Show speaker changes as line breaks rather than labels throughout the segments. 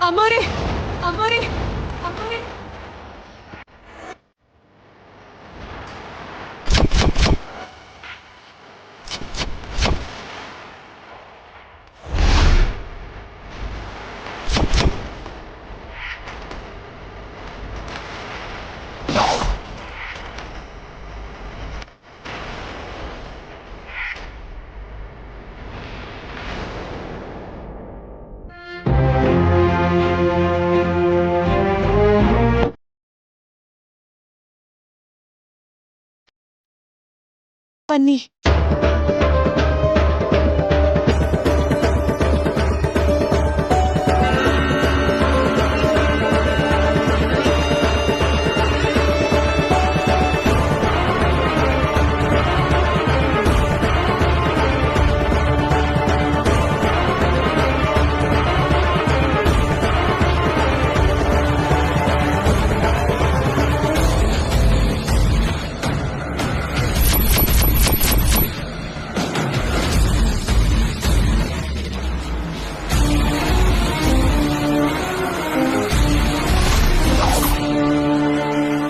ಅಮ್ಮೋರೆ ಅಮ್ಮೋರೆ ಅಮ್ಮೋರೆ ಬನ್ನಿ.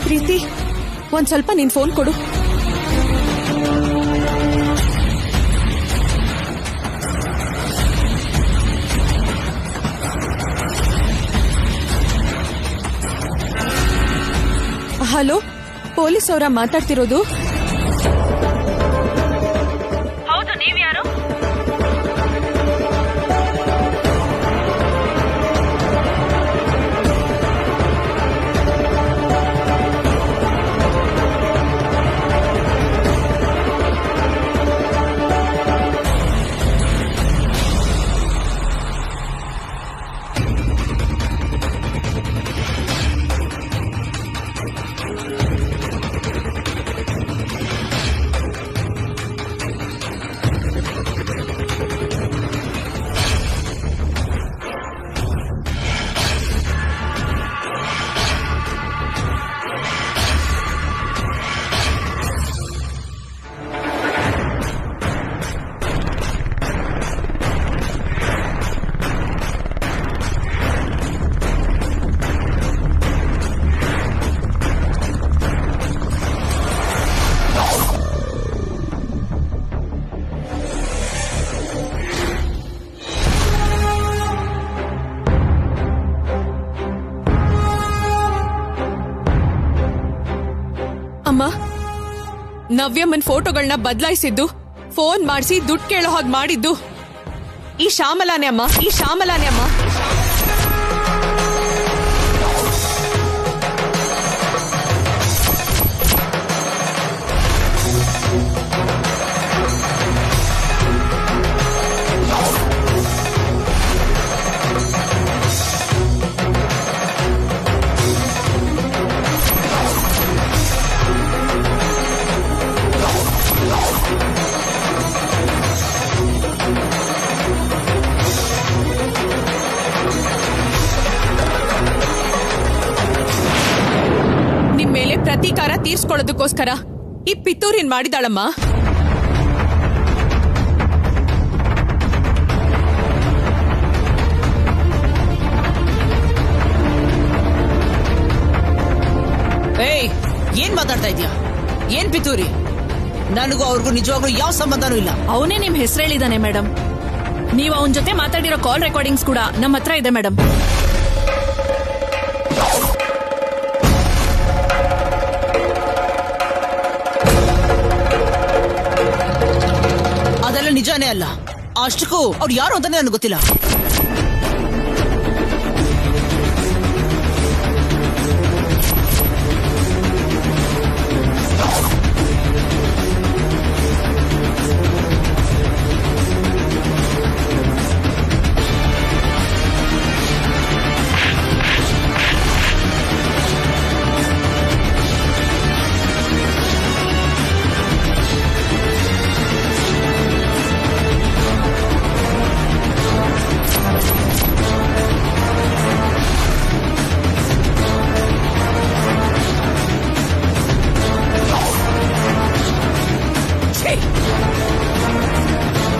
ಪ್ರೀತಿ, ಒಂದ್ ಸ್ವಲ್ಪ ನಿನ್ ಫೋನ್ ಕೊಡು. ಹಲೋ, ಪೊಲೀಸ್ ಅವರ ಮಾತಾಡ್ತಿರೋದು?
ಹೌದು, ನೀವ್ಯಾರು?
ಅಮ್ಮ, ನವ್ಯಮ್ಮನ್ ಫೋಟೋಗಳನ್ನ ಬದಲಾಯಿಸಿದ್ದು, ಫೋನ್ ಮಾಡಿಸಿ ದುಡ್ಡು ಕೇಳೋ ಹಾಗೆ ಮಾಡಿದ್ದು ಈ ಶ್ಯಾಮಲಾನೆ ಅಮ್ಮ, ಈ ಶ್ಯಾಮಲಾನೆ ಅಮ್ಮ. ನಿಮ್ ಮೇಲೆ ಪ್ರತೀಕಾರ ತೀರ್ಸ್ಕೊಳ್ಳೋದಕ್ಕೋಸ್ಕರ ಈ ಪಿತೂರಿನ್ ಮಾಡಿದಾಳಮ್ಮ.
ಏಯ್, ಏನ್ ಮಾತಾಡ್ತಾ ಇದ್ಯಾ? ಏನ್ ಪಿತೂರಿ? ನನಗೂ ಅವ್ರಿಗೂ ನಿಜವಾಗ್ಲೂ ಯಾವ ಸಂಬಂಧನೂ ಇಲ್ಲ.
ಅವನೇ ನಿಮ್ ಹೆಸರು ಹೇಳಿದಾನೆ ಮೇಡಮ್. ನೀವು ಅವನ ಜೊತೆ ಮಾತಾಡಿರೋ ಕಾಲ್ ರೆಕಾರ್ಡಿಂಗ್ಸ್ ಕೂಡ ನಮ್ಮ ಹತ್ರ ಇದೆ ಮೇಡಮ್.
ಅದೆಲ್ಲ ನಿಜಾನೇ ಅಲ್ಲ. ಅಷ್ಟಕ್ಕೂ ಅವ್ರು ಯಾರು ಅಂತಾನೆ ನನಗೆ ಗೊತ್ತಿಲ್ಲ.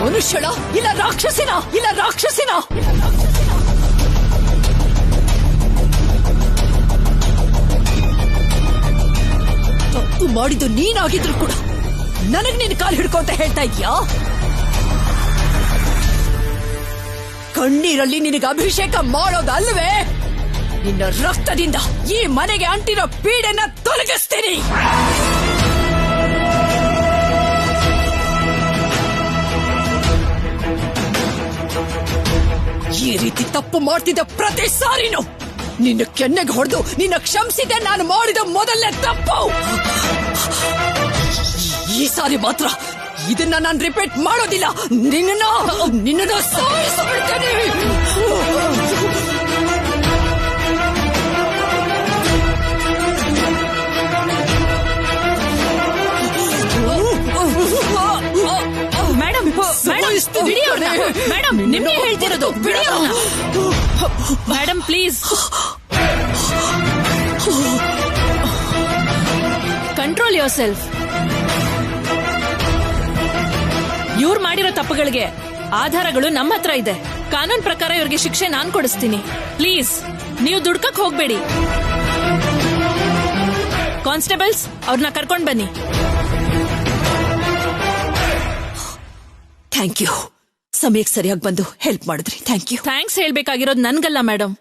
ಮನುಷ್ಯಳ ಇಲ್ಲ ರಾಕ್ಷಸಿನ ಇಲ್ಲ ರಾಕ್ಷಸಿನ
ಮಾಡಿದ್ದು ನೀನಾಗಿದ್ರು ಕೂಡ ನನಗ್ ನಿನ್ ಕಾಲ್ ಹಿಡ್ಕೊ ಅಂತ ಹೇಳ್ತಾ ಇದ್ಯಾ? ಕಣ್ಣೀರಲ್ಲಿ ನಿನಗೆ ಅಭಿಷೇಕ ಮಾಡೋದಲ್ವೇ? ನಿನ್ನ ರಕ್ತದಿಂದ ಈ ಮನೆಗೆ ಅಂಟಿರೋ ಪೀಡೆನ ತೊಲಗಿಸ್ತೀನಿ. ಈ ರೀತಿ ತಪ್ಪು ಮಾಡ್ತಿದ್ದ ಪ್ರತಿ ಸಾರಿನೂ ನಿನ್ನ ಕೆನ್ನೆಗೆ ಹೊಡೆದು ನಿನ್ನ ಕ್ಷಮಿಸಿದೆ ನಾನು ಮಾಡಿದ ಮೊದಲನೇ ತಪ್ಪು. ಈ ಸಾರಿ ಮಾತ್ರ ಇದನ್ನ ನಾನು ರಿಪೀಟ್ ಮಾಡೋದಿಲ್ಲ. ನಿನ್ನ ಸಾಯಿಸ್ಬಿಡ್ತೇನೆ. ಮೇಡಮ್ ಮೇಡಮ್ ನಿಮ್ಗೆ ಹೇಳ್ತಿರೋದು madam please control your self. ಇವ್ರು ಮಾಡಿರೋ ತಪ್ಪುಗಳಿಗೆ ಆಧಾರಗಳು ನಮ್ಮ ಹತ್ರ ಇದೆ. ಕಾನೂನು ಪ್ರಕಾರ ಇವ್ರಿಗೆ ಶಿಕ್ಷೆ ನಾನ್ ಕೊಡಿಸ್ತೀನಿ. ಪ್ಲೀಸ್ ನೀವು ದುಡ್ಕಕ್ ಹೋಗ್ಬೇಡಿ. ಕಾನ್ಸ್ಟೇಬಲ್ಸ್ ಅವ್ರನ್ನ ಕರ್ಕೊಂಡ್ ಬನ್ನಿ. Thank you. ಸಮಯಕ್ಕೆ ಸರಿಯಾಗಿ ಬಂದು ಹೆಲ್ಪ್ ಮಾಡಿದ್ರಿ. Thank you. ಥ್ಯಾಂಕ್ಸ್ ಹೇಳ್ಬೇಕಾಗಿರೋದು ನನ್ಗಲ್ಲ ಮೇಡಮ್.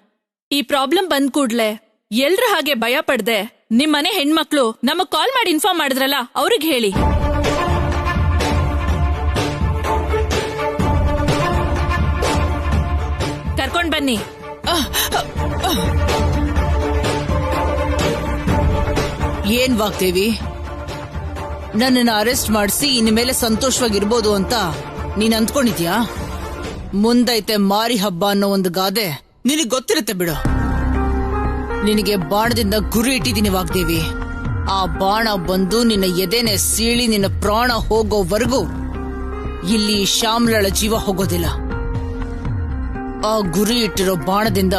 ಈ ಪ್ರಾಬ್ಲಮ್ ಬಂದ್ ಕೂಡ್ಲೆ ಎಲ್ರ ಹಾಗೆ ಭಯ ಪಡ್ದೆ ನಿಮ್ಮನೆ ಹೆಣ್ಮಕ್ಳು ನಮಗ್ ಕಾಲ್ ಮಾಡಿ ಇನ್ಫಾರ್ಮ್ ಮಾಡಿದ್ರಲ್ಲ ಅವ್ರಿಗೆ ಹೇಳಿ. ಕರ್ಕೊಂಡ್ ಬನ್ನಿ.
ಏನ್ ವಾಗ್ದೇವಿ, ನನ್ನನ್ನು ಅರೆಸ್ಟ್ ಮಾಡಿಸಿ ಇನ್ಮೇಲೆ ಸಂತೋಷವಾಗಿರ್ಬೋದು ಅಂತ ನೀನ್ ಅಂದ್ಕೊಂಡಿದ್ಯಾ? ಮುಂದೈತೆ ಮಾರಿ ಹಬ್ಬ ಅನ್ನೋ ಒಂದು ಗಾದೆ ನಿನಗ್ ಗೊತ್ತಿರುತ್ತೆ ಬಿಡು. ನಿನಗೆ ಬಾಣದಿಂದ ಗುರಿ ಇಟ್ಟಿದ್ದೀನಿ ವಾಗ್ದೇವಿ. ಆ ಬಾಣ ಬಂದು ನಿನ್ನ ಎದೆನೆ ಸೀಳಿ ನಿನ್ನ ಪ್ರಾಣ ಹೋಗೋವರೆಗೂ ಇಲ್ಲಿ ಶ್ಯಾಮ್ಲಳ ಜೀವ ಹೋಗೋದಿಲ್ಲ. ಆ ಗುರಿ ಇಟ್ಟಿರೋ ಬಾಣದಿಂದ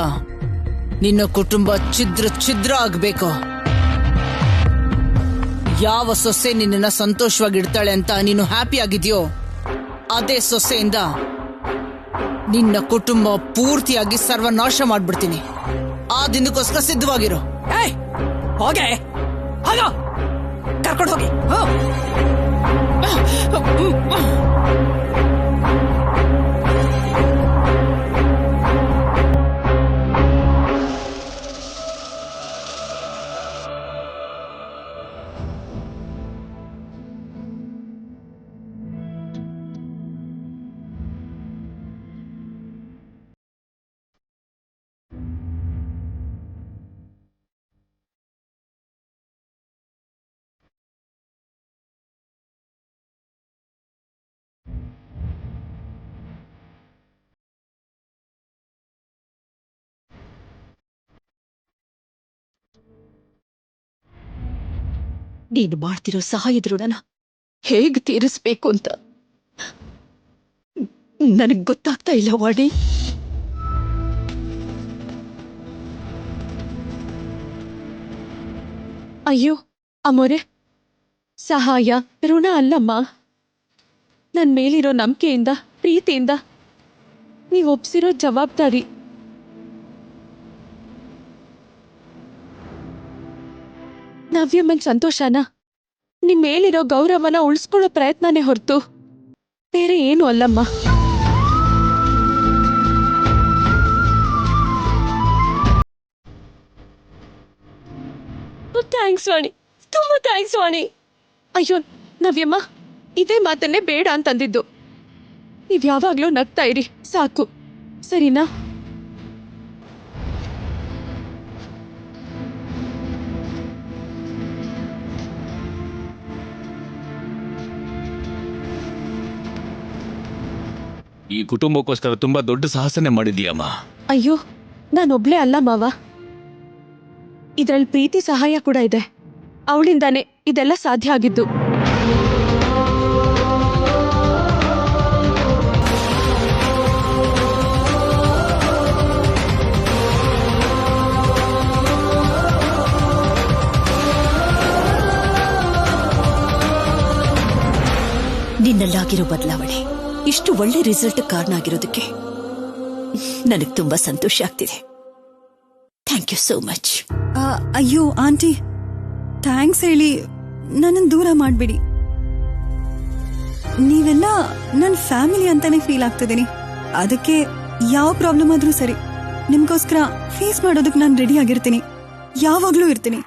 ನಿನ್ನ ಕುಟುಂಬ ಛಿದ್ರ ಛಿದ್ರ ಆಗ್ಬೇಕು. ಯಾವ ಸೊಸೆ ನಿನ್ನ ಸಂತೋಷವಾಗಿಡ್ತಾಳೆ ಅಂತ ನೀನು ಹ್ಯಾಪಿ ಆಗಿದ್ಯೋ ಅದೇ ಸೊಸೆಯಿಂದ ನಿನ್ನ ಕುಟುಂಬ ಪೂರ್ತಿಯಾಗಿ ಸರ್ವನಾಶ ಮಾಡ್ಬಿಡ್ತೀನಿ. ಆ ದಿನಕ್ಕೋಸ್ಕರ ಸಿದ್ಧವಾಗಿರೋ.
ಹೋಗೆ ಕರ್ಕೊಂಡು ಹೋಗಿ. ನೀನು ಮಾಡ್ತಿರೋ ಸಹಾಯದ ಋಣನ ಹೇಗ್ ತೀರಿಸ್ಬೇಕು ಅಂತ ನನಗ್ ಗೊತ್ತಾಗ್ತಾ ಇಲ್ಲ ವಾಣಿ.
ಅಯ್ಯೋ ಅಮ್ಮೋರೆ, ಸಹಾಯ ಋಣ ಅಲ್ಲಮ್ಮ. ನನ್ ಮೇಲಿರೋ ನಂಬಿಕೆಯಿಂದ ಪ್ರೀತಿಯಿಂದ ನೀವು ಒಪ್ಸಿರೋ ಜವಾಬ್ದಾರಿ. ನವ್ಯಮ್ಮನ್ ಸಂತೋಷನ ನಿಮ್ ಮೇಲಿರೋ ಗೌರವನ ಉಳಿಸ್ಕೊಳ್ಳೋ ಪ್ರಯತ್ನನೇ ಹೊರತು ಬೇರೆ ಏನು ಅಲ್ಲಮ್ಮ. ಥ್ಯಾಂಕ್ಸ್ ವಾಣಿ, ತುಂಬಾ ಥ್ಯಾಂಕ್ಸ್ ವಾಣಿ. ಅಯ್ಯೋ ನವ್ಯಮ್ಮ, ಇದೇ ಮಾತನ್ನೇ ಬೇಡ ಅಂತಂದಿದ್ದು. ನೀವ್ ಯಾವಾಗ್ಲೂ ನಗ್ತಾ ಇರಿ ಸಾಕು, ಸರಿನಾ?
ಈ ಕುಟುಂಬಕ್ಕೋಸ್ಕರ ತುಂಬಾ ದೊಡ್ಡ ಸಾಹಸನೆ ಮಾಡಿದೀಯಮ್ಮ.
ಅಯ್ಯೋ ನಾನೊಬ್ಳೇ ಅಲ್ಲ ಮಾವ, ಇದ್ರಲ್ಲಿ ಪ್ರೀತಿ ಸಹಾಯ ಕೂಡ ಇದೆ. ಅವಳಿಂದಾನೆ ಇದೆಲ್ಲ ಸಾಧ್ಯ ಆಗಿದ್ದು.
ನಿನ್ನಲ್ಲಾಗಿರೋ ಬದಲಾವಣೆ ಇಷ್ಟು ಒಳ್ಳೆ ರಿಸಲ್ಟ್ ಕಾರಣ ಆಗಿರೋದಕ್ಕೆ ನನಗೆ ತುಂಬಾ ಸಂತೋಷ ಆಗ್ತಿದೆ. Thank you so much.
ಅಯ್ಯೋ ಆಂಟಿ, ಥ್ಯಾಂಕ್ಸ್ ಹೇಳಿ ನನ್ನನ್ನು ದೂರ ಮಾಡಬೇಡಿ. ನೀವೆಲ್ಲ ನನ್ನ ಫ್ಯಾಮಿಲಿ ಅಂತಾನೆ ಫೀಲ್ ಆಗ್ತಿದ್ದೀನಿ. ಅದಕ್ಕೆ ಯಾವ ಪ್ರಾಬ್ಲಮ್ ಆದ್ರೂ ಸರಿ, ನಿಮ್ಗೋಸ್ಕರ ಫೇಸ್ ಮಾಡೋದಕ್ಕೆ ನಾನು ರೆಡಿ ಆಗಿರ್ತೀನಿ, ಯಾವಾಗ್ಲೂ ಇರ್ತೀನಿ.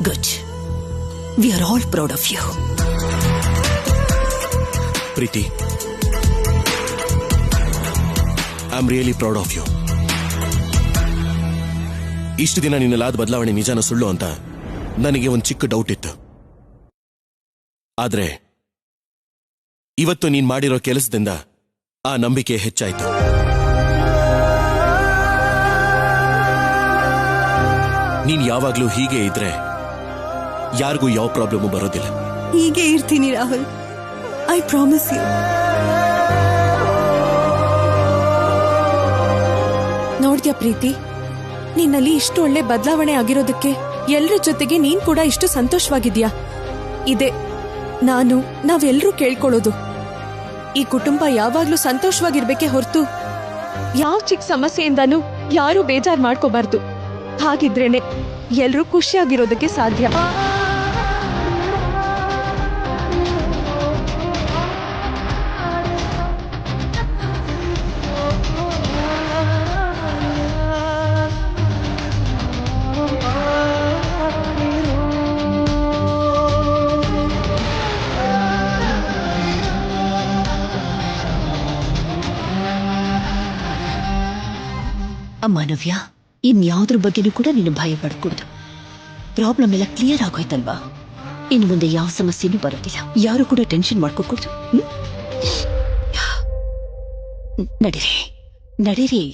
Good. We are all proud of you.
Preethi, I am really proud of you. ಇಷ್ಟು ದಿನ ನಿನ್ನಲ್ಲಾದ ಬದಲಾವಣೆ ನಿಜಾನ ಸುಳ್ಳು ಅಂತ ನನಗೆ ಒಂದು ಚಿಕ್ಕ ಡೌಟ್ ಇತ್ತು. ಆದ್ರೆ ಇವತ್ತು ನೀನ್ ಮಾಡಿರೋ ಕೆಲಸದಿಂದ ಆ ನಂಬಿಕೆ ಹೆಚ್ಚಾಯ್ತು. ನೀನ್ ಯಾವಾಗ್ಲೂ ಹೀಗೆ ಇದ್ರೆ ಯಾರಿಗೂ ಯಾವ ಪ್ರಾಬ್ಲಮ್ ಬರೋದಿಲ್ಲ.
ಹೀಗೆ ಇರ್ತೀನಿ ರಾಹುಲ್, ಐ ಪ್ರಾಮಿಸ್ ಯು.
ನೋಡ್ದ್ಯಾ ಪ್ರೀತಿ, ನಿನ್ನಲ್ಲಿ ಇಷ್ಟು ಒಳ್ಳೆ ಬದಲಾವಣೆ ಆಗಿರೋದಕ್ಕೆ ಎಲ್ರ ಜೊತೆಗೆ ನೀನ್ ಕೂಡ ಇಷ್ಟು ಸಂತೋಷವಾಗಿದ್ಯಾ. ಇದೆ ನಾವೆಲ್ಲರೂ ಕೇಳ್ಕೊಳ್ಳೋದು. ಈ ಕುಟುಂಬ ಯಾವಾಗ್ಲೂ ಸಂತೋಷವಾಗಿರ್ಬೇಕೆ ಹೊರತು ಯಾವ ಚಿಕ್ಕ ಸಮಸ್ಯೆಯಿಂದನೂ ಯಾರು ಬೇಜಾರ್ ಮಾಡ್ಕೋಬಾರ್ದು. ಹಾಗಿದ್ರೇನೆ ಎಲ್ರೂ ಖುಷಿಯಾಗಿರೋದಕ್ಕೆ ಸಾಧ್ಯ.
ಅಮ್ಮ ನವ್ಯ, ಇನ್ಯಾವ್ದ್ರ ಬಗ್ಗೆನೂ ಕೂಡ ನೀನು ಭಯ ಪಡ್ಕೂಡ್ದು. ಪ್ರಾಬ್ಲಮ್ ಎಲ್ಲ ಕ್ಲಿಯರ್ ಆಗೋಯ್ತಲ್ವಾ? ಇನ್ನು ಮುಂದೆ ಯಾವ ಸಮಸ್ಯೆನೂ ಬರೋದಿಲ್ಲ. ಯಾರು ಕೂಡ ಟೆನ್ಷನ್ ಮಾಡ್ಕೋಕೂಡ್ದು. ನಡೀರಿ ನಡೀರಿ.